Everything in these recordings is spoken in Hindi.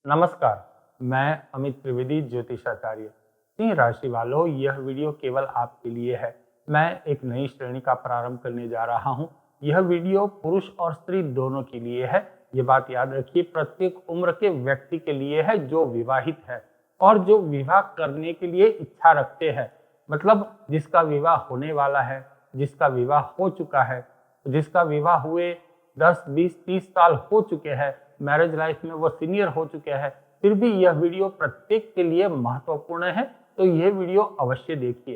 नमस्कार, मैं अमित त्रिवेदी ज्योतिषाचार्य। सिंह राशि वालों, यह वीडियो केवल आपके लिए है। मैं एक नई श्रेणी का प्रारंभ करने जा रहा हूं। यह वीडियो पुरुष और स्त्री दोनों के लिए है। ये बात याद रखिए, प्रत्येक उम्र के व्यक्ति के लिए है जो विवाहित है और जो विवाह करने के लिए इच्छा रखते हैं। मतलब जिसका विवाह होने वाला है, जिसका विवाह हो चुका है, जिसका विवाह हुए 10, 20, 30 साल हो चुके हैं, मैरिज लाइफ में वो सीनियर हो चुके हैं, फिर भी यह वीडियो प्रत्येक के लिए महत्वपूर्ण है। तो यह वीडियो अवश्य देखिए।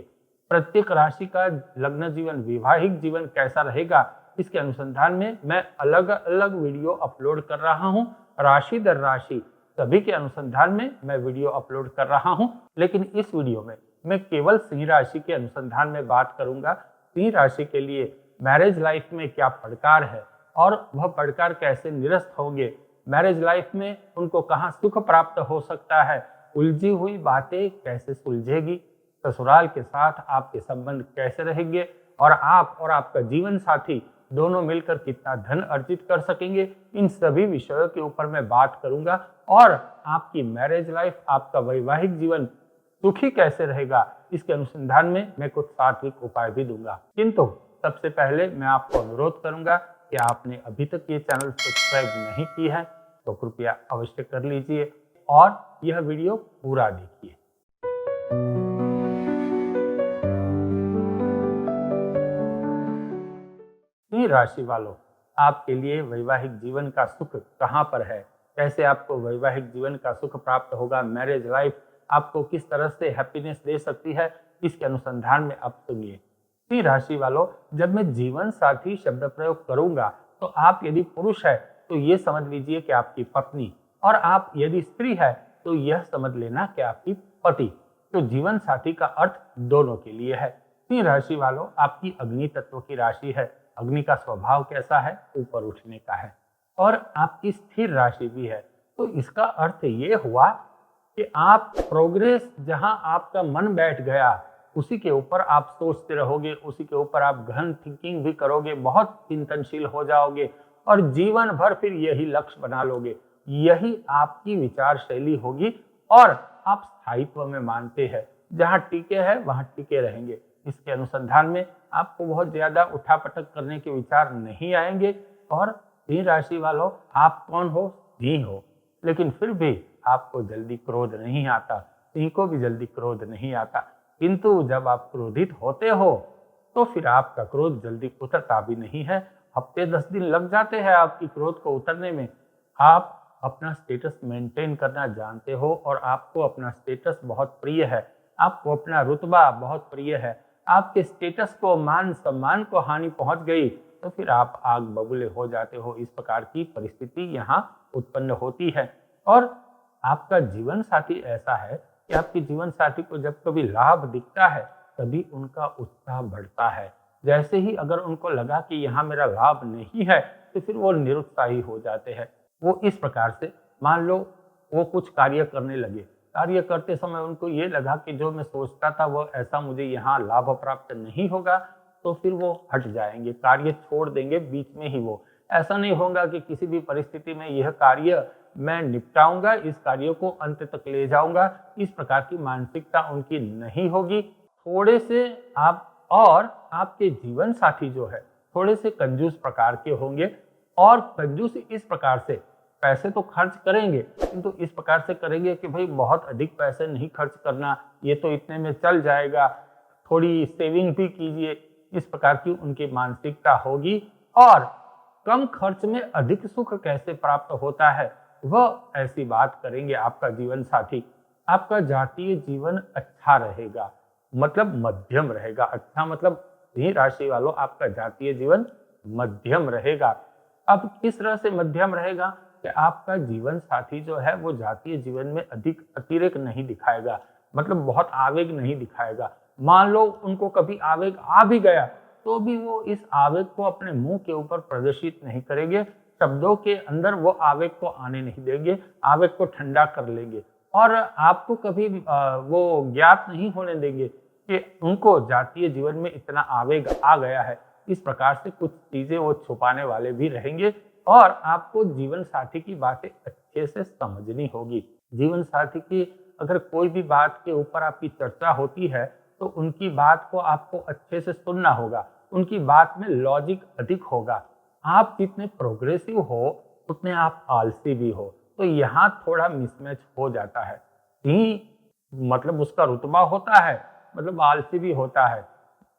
प्रत्येक राशि का लग्न जीवन, वैवाहिक जीवन कैसा रहेगा, इसके अनुसंधान में मैं अलग अलग वीडियो अपलोड कर रहा हूं। राशि दर राशि सभी के अनुसंधान में मैं वीडियो अपलोड कर रहा हूं। लेकिन इस वीडियो में मैं केवल सिंह राशि के अनुसंधान में बात करूंगा। सिंह राशि के लिए मैरिज लाइफ में क्या पड़कार है और वह पड़कार कैसे निरस्त होंगे, मैरिज लाइफ में उनको कहां सुख प्राप्त हो सकता है, उलझी हुई बातें कैसे सुलझेगी, ससुराल के साथ आपके संबंध कैसे रहेंगे और आप और आपका जीवन साथी दोनों मिलकर कितना धन अर्जित कर सकेंगे, इन सभी विषयों के ऊपर मैं बात करूंगा। और आपकी मैरिज लाइफ, आपका वैवाहिक जीवन सुखी कैसे रहेगा, इसके अनुसंधान में मैं कुछ सात्विक उपाय भी दूंगा। किंतु सबसे पहले मैं आपको अनुरोध करूंगा कि आपने अभी तक ये चैनल सब्सक्राइब नहीं की है तो कृपया अवश्य कर लीजिए और यह वीडियो पूरा देखिए। सिंह राशि वालों, आपके लिए वैवाहिक जीवन का सुख कहां पर है, कैसे आपको वैवाहिक जीवन का सुख प्राप्त होगा, मैरिज लाइफ आपको किस तरह से हैप्पीनेस दे सकती है, इसके अनुसंधान में आप सुनिए। सिंह राशि वालों, जब मैं जीवन साथी शब्द प्रयोग करूंगा तो आप यदि पुरुष है तो ये समझ लीजिए कि आपकी पत्नी, और आप यदि स्त्री है तो यह समझ लेना कि आपकी पति। तो जीवन साथी का अर्थ दोनों के लिए है। सिंह राशि वालों, आपकी अग्नि तत्व की राशि है। अग्नि का स्वभाव कैसा है? ऊपर उठने का है और आपकी स्थिर राशि भी है। तो इसका अर्थ ये हुआ कि आप प्रोग्रेस, जहां आपका मन बैठ गया उसी के ऊपर आप सोचते रहोगे, उसी के ऊपर आप गहन थिंकिंग भी करोगे, बहुत चिंतनशील हो जाओगे और जीवन भर फिर यही लक्ष्य बना लोगे। यही आपकी विचार शैली होगी और आप स्थायित्व में मानते हैं, जहां टिके हैं वहां टिके रहेंगे। इसके अनुसंधान में आपको बहुत ज्यादा उठापटक करने के विचार नहीं आएंगे। और सिंह राशि वालों, आप कौन हो? सिंह हो, लेकिन फिर भी आपको जल्दी क्रोध नहीं आता। सिंह को भी जल्दी क्रोध नहीं आता, किंतु जब आप क्रोधित होते हो तो फिर आपका क्रोध जल्दी उतरता भी नहीं है। हफ्ते 10 दिन लग जाते हैं आपकी क्रोध को उतरने में। आप अपना स्टेटस मेंटेन करना जानते हो और आपको अपना स्टेटस बहुत प्रिय है, आपको अपना रुतबा बहुत प्रिय है। आपके स्टेटस को, मान सम्मान को हानि पहुंच गई तो फिर आप आग बबूले हो जाते हो। इस प्रकार की परिस्थिति यहाँ उत्पन्न होती है। और आपका जीवन साथी ऐसा है कि आपके जीवन साथी को जब कभी लाभ दिखता है तभी उनका उत्साह बढ़ता है। जैसे ही अगर उनको लगा कि यहाँ मेरा लाभ नहीं है तो फिर वो निरुत्साही हो जाते हैं। वो इस प्रकार से, मान लो वो कुछ कार्य करने लगे, कार्य करते समय उनको ये लगा कि जो मैं सोचता था वो ऐसा मुझे यहाँ लाभ प्राप्त नहीं होगा, तो फिर वो हट जाएंगे, कार्य छोड़ देंगे बीच में ही। वो ऐसा नहीं होगा कि किसी भी परिस्थिति में यह कार्य मैं निपटाऊंगा, इस कार्य को अंत तक ले जाऊंगा, इस प्रकार की मानसिकता उनकी नहीं होगी। थोड़े से आप और आपके जीवन साथी जो है थोड़े से कंजूस प्रकार के होंगे। और कंजूस इस प्रकार से, पैसे तो खर्च करेंगे किंतु इस प्रकार से करेंगे कि भाई बहुत अधिक पैसे नहीं खर्च करना, ये तो इतने में चल जाएगा, थोड़ी सेविंग भी कीजिए, इस प्रकार की उनकी मानसिकता होगी। और कम खर्च में अधिक सुख कैसे प्राप्त होता है वह ऐसी बात करेंगे आपका जीवन साथी। आपका जातीय जीवन अच्छा रहेगा, मतलब मध्यम रहेगा। अच्छा मतलब सिंह राशि वालों, आपका जातीय जीवन मध्यम रहेगा। अब किस तरह से मध्यम रहेगा कि आपका जीवन साथी जो है वो जातीय जीवन में अधिक अतिरेक नहीं दिखाएगा, मतलब बहुत आवेग नहीं दिखाएगा। मान लो उनको कभी आवेग आ भी गया तो भी वो इस आवेग को अपने मुंह के ऊपर प्रदर्शित नहीं करेंगे, शब्दों के अंदर वो आवेग को आने नहीं देंगे, आवेग को ठंडा कर लेंगे। और आपको कभी वो ज्ञात नहीं होने देंगे कि उनको जातीय जीवन में इतना आवेग आ गया है। इस प्रकार से कुछ चीजें वो छुपाने वाले भी रहेंगे और आपको जीवन साथी की बातें अच्छी अच्छे से समझनी होगी। जीवन साथी की अगर कोई भी बात के ऊपर आपकी चर्चा होती है तो उनकी बात को आपको अच्छे से सुनना होगा, उनकी बात में लॉजिक अधिक होगा। आप जितने प्रोग्रेसिव हो उतने आप आलसी भी हो, तो यहाँ थोड़ा मिसमैच हो जाता है। मतलब उसका रुतबा होता है, मतलब आलसी भी होता है।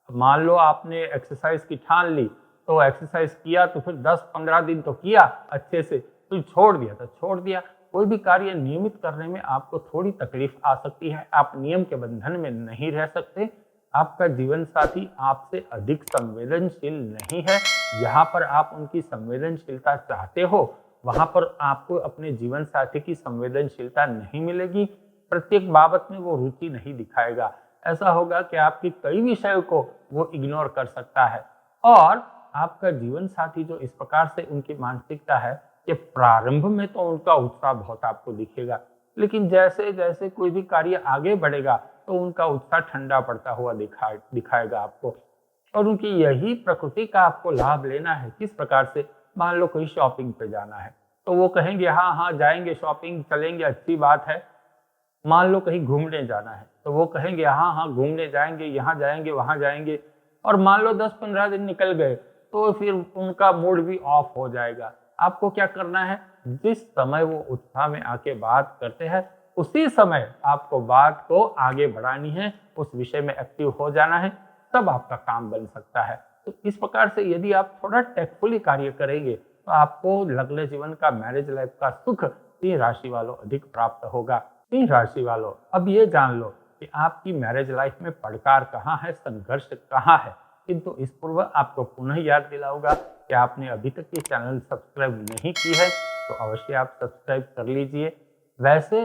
मान लो आपने एक्सरसाइज की ठान ली, तो एक्सरसाइज किया तो फिर 10-15 दिन तो किया अच्छे से, तो छोड़ दिया तो छोड़ दिया। कोई भी कार्य नियमित करने में आपको थोड़ी तकलीफ आ सकती है, आप नियम के बंधन में नहीं रह सकते। आपका जीवन साथी आपसे अधिक संवेदनशील नहीं है। जहाँ पर आप उनकी संवेदनशीलता चाहते हो वहां पर आपको अपने जीवन साथी की संवेदनशीलता नहीं मिलेगी। प्रत्येक बाबत में वो रुचि नहीं दिखाएगा। ऐसा होगा कि आपके कई विषयों को वो इग्नोर कर सकता है। और आपका जीवन साथी जो इस प्रकार से उनकी मानसिकता है कि प्रारंभ में तो उनका उत्साह बहुत आपको दिखेगा, लेकिन जैसे जैसे कोई भी कार्य आगे बढ़ेगा तो उनका उत्साह ठंडा पड़ता हुआ दिखाएगा आपको। और उनकी यही प्रकृति का आपको लाभ लेना है। किस प्रकार से? मान लो कहीं शॉपिंग पे जाना है तो वो कहेंगे हाँ हाँ जाएंगे, शॉपिंग चलेंगे, अच्छी बात है। मान लो कहीं घूमने जाना है तो वो कहेंगे हाँ हाँ घूमने जाएंगे, यहाँ जाएंगे, वहां जाएंगे। और मान लो 10-15 दिन निकल गए तो फिर उनका मूड भी ऑफ हो जाएगा। आपको क्या करना है? जिस समय वो उत्साह में आके बात करते हैं उसी समय आपको बात को आगे बढ़ानी है, उस विषय में एक्टिव हो जाना है, तब आपका काम बन सकता है। तो इस प्रकार से यदि आप थोड़ा टेक्टफुली कार्य करेंगे तो आपको लग्न जीवन का, मैरिज लाइफ का सुख सिंह राशि वालों अधिक प्राप्त होगा। सिंह राशि वालों, अब ये जान लो कि आपकी मैरिज लाइफ में पड़कार कहाँ है, संघर्ष कहाँ है। किंतु इस पूर्व आपको पुनः याद दिलाऊंगा कि आपने अभी तक ये चैनल सब्सक्राइब नहीं की है तो अवश्य आप सब्सक्राइब कर लीजिए। वैसे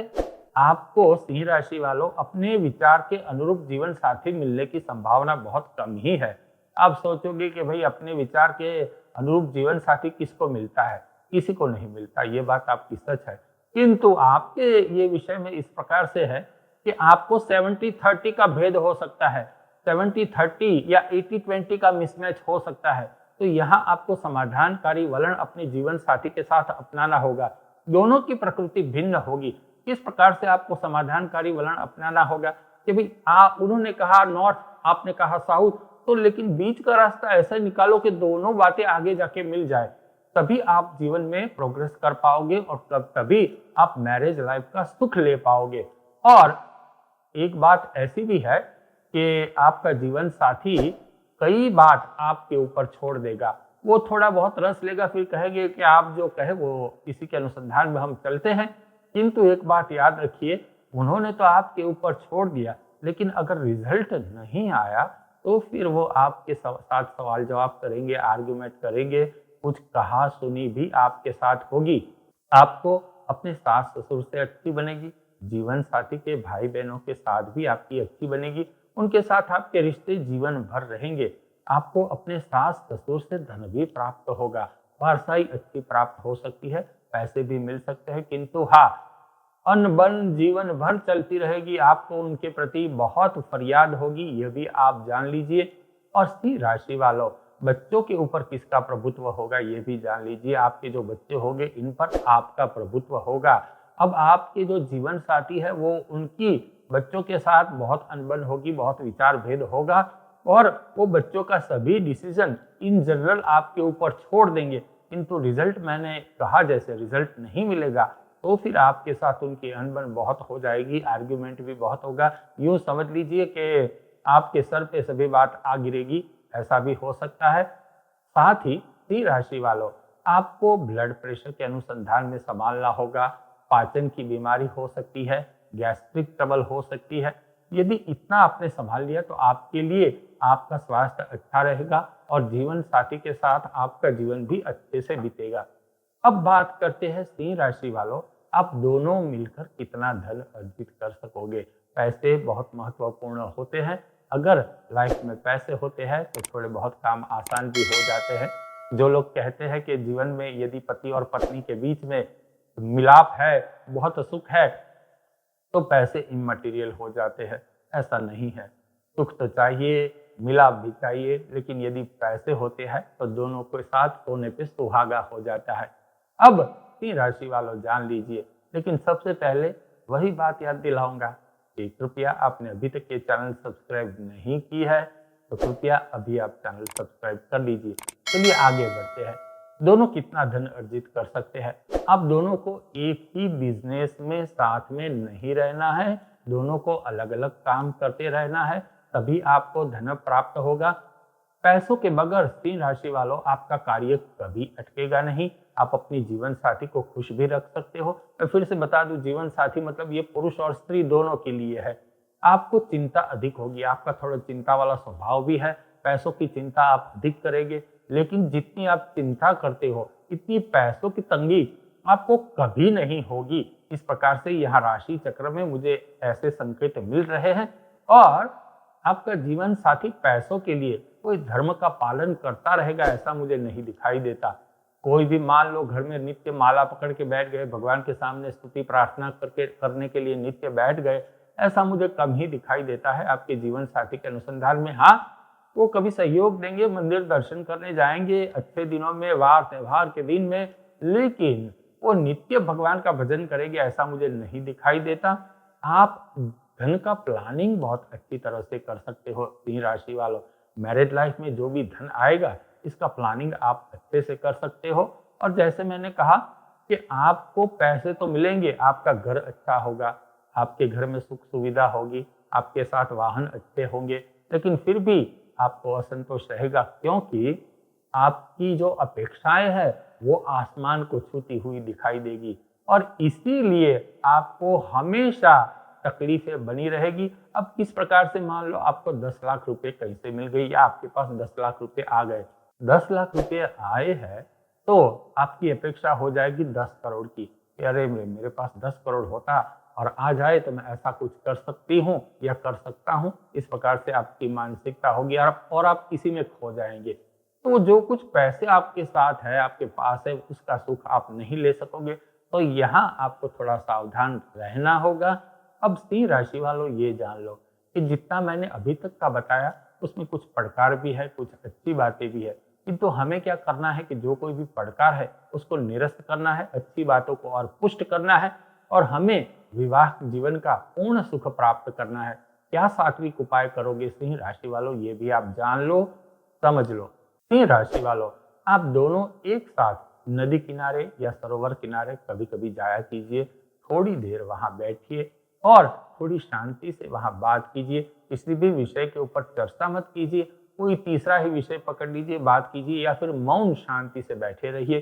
आपको सिंह राशि वालों अपने विचार के अनुरूप जीवन साथी मिलने की संभावना बहुत कम ही है। आप सोचोगे कि भाई अपने विचार के अनुरूप जीवन साथी किसको मिलता है? किसी को नहीं मिलता, ये बात आपकी सच है। किंतु आपके ये विषय में इस प्रकार से है कि आपको 70-30 का भेद हो सकता है, 70-30 या 80-20 का मिसमैच हो सकता है। तो यहाँ आपको समाधानकारी वलण अपने जीवन साथी के साथ अपनाना होगा। दोनों की प्रकृति भिन्न होगी। किस प्रकार से आपको समाधानकारी वलण अपनाना होगा कि भाई उन्होंने कहा नॉर्थ, आपने कहा साउथ, तो लेकिन बीच का रास्ता ऐसा निकालो कि दोनों बातें आगे जाके मिल जाए, तभी आप जीवन में प्रोग्रेस कर पाओगे और तभी आप मैरिज लाइफ का सुख ले पाओगे। और एक बात ऐसी भी है कि आपका जीवन साथी कई बात आपके ऊपर छोड़ देगा। वो थोड़ा बहुत रस लेगा, फिर कहेंगे कि आप जो कहे वो इसी के अनुसंधान में हम चलते हैं। किंतु एक बात याद रखिए, उन्होंने तो आपके ऊपर छोड़ दिया, लेकिन अगर रिजल्ट नहीं आया तो फिर वो आपके साथ सवाल जवाब करेंगे, आर्गुमेंट करेंगे, कुछ कहा सुनी भी आपके साथ होगी। आपको अपने सास ससुर से अच्छी बनेगी, जीवन साथी के भाई बहनों के साथ भी आपकी अच्छी बनेगी, उनके साथ आपके रिश्ते जीवन भर रहेंगे। आपको अपने सास ससुर से धन भी प्राप्त होगा, वारसाई अच्छी प्राप्त हो सकती है, पैसे भी मिल सकते हैं। किंतु हाँ, अनबन जीवन भर चलती रहेगी, आपको उनके प्रति बहुत फरियाद होगी, यह भी आप जान लीजिए। और सिंह राशि वालों, बच्चों के ऊपर किसका प्रभुत्व होगा ये भी जान लीजिए। आपके जो बच्चे होंगे इन पर आपका प्रभुत्व होगा। अब आपके जो जीवन साथी है वो उनकी बच्चों के साथ बहुत अनबन होगी, बहुत विचार भेद होगा और वो बच्चों का सभी डिसीजन इन जनरल आपके ऊपर छोड़ देंगे। किंतु रिजल्ट, मैंने कहा जैसे रिजल्ट नहीं मिलेगा तो फिर आपके साथ उनकी अनबन बहुत हो जाएगी, आर्ग्यूमेंट भी बहुत होगा। यूँ समझ लीजिए कि आपके सर पे सभी बात आ गिरेगी, ऐसा भी हो सकता है। साथ ही सिंह राशि वालों, आपको ब्लड प्रेशर के अनुसंधान में संभालना होगा। पाचन की बीमारी हो सकती है, गैस्ट्रिक ट्रबल हो सकती है। यदि इतना आपने संभाल लिया तो आपके लिए आपका स्वास्थ्य अच्छा रहेगा और जीवन साथी के साथ आपका जीवन भी अच्छे से बीतेगा। अब बात करते हैं सिंह राशि वालों, आप दोनों मिलकर कितना धन अर्जित कर सकोगे। पैसे बहुत महत्वपूर्ण होते हैं। अगर लाइफ में पैसे होते हैं तो थोड़े बहुत काम आसान भी हो जाते हैं। जो लोग कहते हैं कि जीवन में यदि पति और पत्नी के बीच में मिलाप है, बहुत सुख है, तो पैसे इममटीरियल हो जाते हैं, ऐसा नहीं है। सुख तो चाहिए, मिलाप भी चाहिए, लेकिन यदि पैसे होते हैं तो दोनों के साथ सोने पे सुहागा हो जाता है। अब सिंह राशि वालों जान लीजिए, लेकिन सबसे पहले वही बात याद दिलाऊंगा कि कृपया आपने अभी तक ये चैनल सब्सक्राइब नहीं की है तो कृपया अभी आप चैनल सब्सक्राइब कर लीजिए। चलिए आगे बढ़ते हैं। दोनों कितना धन अर्जित कर सकते हैं? आप दोनों को एक ही बिजनेस में साथ में नहीं रहना है, दोनों को अलग अलग काम करते रहना है, तभी आपको धन प्राप्त होगा। पैसों के बगैर सिंह राशि वालों आपका कार्य कभी अटकेगा नहीं। आप अपनी जीवन साथी को खुश भी रख सकते हो। मैं फिर से बता दूं, जीवन साथी मतलब ये पुरुष और स्त्री दोनों के लिए है। आपको चिंता अधिक होगी, आपका थोड़ा चिंता वाला स्वभाव भी है, पैसों की चिंता आप अधिक करेंगे, लेकिन जितनी आप चिंता करते हो इतनी पैसों की तंगी आपको कभी नहीं होगी। इस प्रकार से यहाँ राशि चक्र में मुझे ऐसे संकेत मिल रहे हैं। और आपका जीवन साथी पैसों के लिए कोई धर्म का पालन करता रहेगा ऐसा मुझे नहीं दिखाई देता। कोई भी मान लो घर में नित्य माला पकड़ के बैठ गए, भगवान के सामने स्तुति प्रार्थना करने के लिए नित्य बैठ गए, ऐसा मुझे कम ही दिखाई देता है आपके जीवन साथी के अनुसंधान में। हाँ, वो कभी सहयोग देंगे, मंदिर दर्शन करने जाएंगे अच्छे दिनों में, वार त्योहार के दिन में, लेकिन वो नित्य भगवान का भजन करेंगे ऐसा मुझे नहीं दिखाई देता। आप धन का प्लानिंग बहुत अच्छी तरह से कर सकते हो सिंह राशि वालों। मैरिड लाइफ में जो भी धन आएगा इसका प्लानिंग आप अच्छे से कर सकते हो। और जैसे मैंने कहा कि आपको पैसे तो मिलेंगे, आपका घर अच्छा होगा, आपके घर में सुख सुविधा होगी, आपके साथ वाहन अच्छे होंगे, लेकिन फिर भी आपको असंतोष रहेगा, क्योंकि आपकी जो अपेक्षाएं है वो आसमान को छूती हुई दिखाई देगी और इसीलिए आपको हमेशा तकलीफें बनी रहेगी। अब किस प्रकार से, मान लो आपको 10 लाख रुपए कहीं से मिल गई या आपके पास 10 लाख रुपए आ गए, 10 लाख रुपए आए हैं तो आपकी अपेक्षा हो जाएगी 10 करोड़ की। अरे मेरे पास 10 करोड़ होता और आ जाए तो मैं ऐसा कुछ कर सकती हूँ या कर सकता हूँ। इस प्रकार से आपकी मानसिकता होगी और आप किसी में खो जाएंगे। तो जो कुछ पैसे आपके साथ है, आपके पास है, उसका सुख आप नहीं ले सकोगे। तो यहाँ आपको थोड़ा सावधान रहना होगा। अब सिंह राशि वालों ये जान लो कि जितना मैंने अभी तक का बताया उसमें कुछ पड़कार भी है, कुछ अच्छी बातें भी है, किंतु हमें क्या करना है कि जो कोई भी पड़कार है उसको निरस्त करना है, अच्छी बातों को और पुष्ट करना है और हमें विवाह जीवन का पूर्ण सुख प्राप्त करना है। क्या सात्विक उपाय करोगे सिंह राशि वालों, ये भी आप जान लो, समझ लो। सिंह राशि वालों, आप दोनों एक साथ नदी किनारे या सरोवर किनारे कभी कभी जाया कीजिए, थोड़ी देर वहां बैठिए और थोड़ी शांति से वहां बात कीजिए। किसी भी विषय के ऊपर चर्चा मत कीजिए, कोई तीसरा ही विषय पकड़ लीजिए, बात कीजिए या फिर मौन शांति से बैठे रहिए।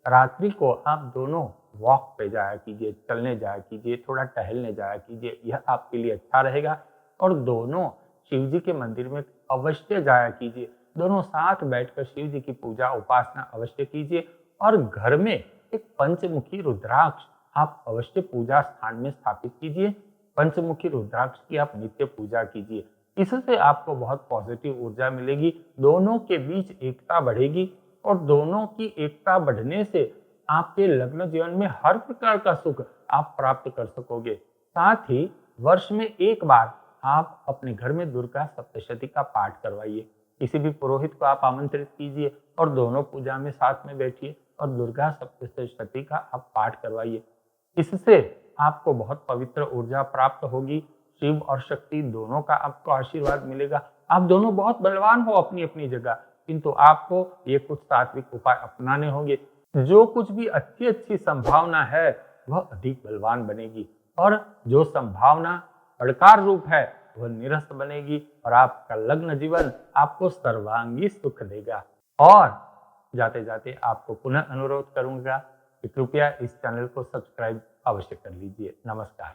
रात्रि को आप दोनों वॉक पे जाया कीजिए, चलने जाया कीजिए, थोड़ा टहलने जाया कीजिए, यह आपके लिए अच्छा रहेगा। और दोनों शिव जी के मंदिर में अवश्य जाया कीजिए, दोनों साथ बैठकर शिव जी की पूजा उपासना अवश्य कीजिए। और घर में एक पंचमुखी रुद्राक्ष आप अवश्य पूजा स्थान में स्थापित कीजिए। पंचमुखी रुद्राक्ष की आप नित्य पूजा कीजिए, इससे आपको बहुत पॉजिटिव ऊर्जा मिलेगी, दोनों के बीच एकता बढ़ेगी और दोनों की एकता बढ़ने से आपके लग्न जीवन में हर प्रकार का सुख आप प्राप्त कर सकोगे। साथ ही वर्ष में एक बार आप अपने घर में दुर्गा सप्तशती का पाठ करवाइए, किसी भी पुरोहित को आप आमंत्रित कीजिए और दोनों पूजा में साथ में बैठिए और दुर्गा सप्तशती का आप पाठ करवाइए। इससे आपको बहुत पवित्र ऊर्जा प्राप्त होगी, शिव और शक्ति दोनों का आपको आशीर्वाद मिलेगा। आप दोनों बहुत बलवान हो अपनी अपनी जगह, किंतु आपको ये कुछ सात्विक उपाय अपनाने होंगे। जो कुछ भी अच्छी अच्छी संभावना है वह अधिक बलवान बनेगी और जो संभावना पड़कार रूप है वह निरस्त बनेगी और आपका लग्न जीवन आपको सर्वांगी सुख देगा। और जाते जाते आपको पुनः अनुरोध करूंगा कि कृपया इस चैनल को सब्सक्राइब अवश्य कर लीजिए। नमस्कार।